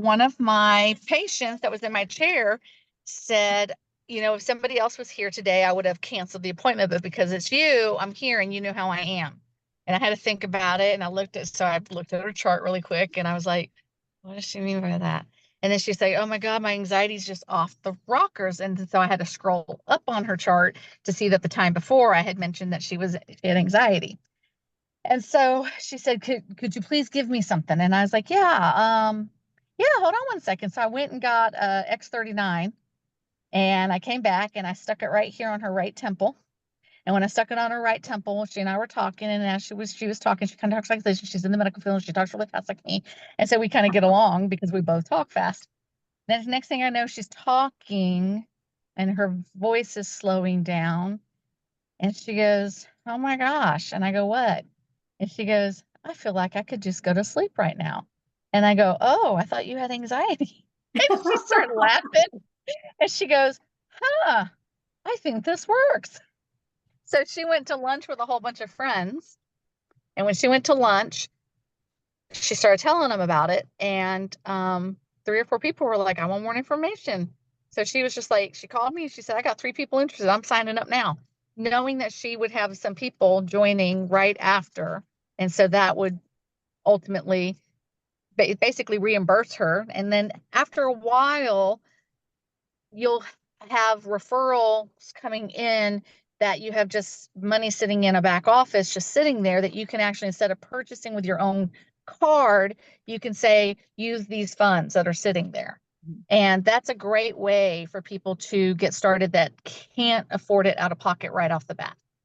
one of my patients that was in my chair said, if somebody else was here today, I would have canceled the appointment, but because it's you, I'm here and you know how I am. And I had to think about it. And I looked at her chart really quick and I was like, what does she mean by that? And then she's like, oh my God, my anxiety's just off the rockers. And so I had to scroll up on her chart to see that the time before I had mentioned that she had anxiety. And so she said, could you please give me something? And I was like, yeah, hold on one second. So I went and got X39 and I came back and I stuck it right here on her right temple. And when I stuck it on her right temple, she and I were talking, and as she was talking, she kind of talks like this. She's in the medical field, and she talks really fast like me. And so we kind of get along because we both talk fast. Then the next thing I know, she's talking and her voice is slowing down. And she goes, oh my gosh. And I go, what? And she goes, I feel like I could just go to sleep right now. And I go, oh, I thought you had anxiety. And she started laughing. And she goes, huh, I think this works. So she went to lunch with a whole bunch of friends. And when she went to lunch, she started telling them about it. And 3 or 4 people were like, I want more information. So she was just like, she called me. She said, I got 3 people interested. I'm signing up now, knowing that she would have some people joining right after. And so that would ultimately basically reimburse her. And then after a while, you'll have referrals coming in that you have just money sitting in a back office, just sitting there that you can actually, instead of purchasing with your own card, you can say, use these funds that are sitting there. And that's a great way for people to get started that can't afford it out of pocket right off the bat.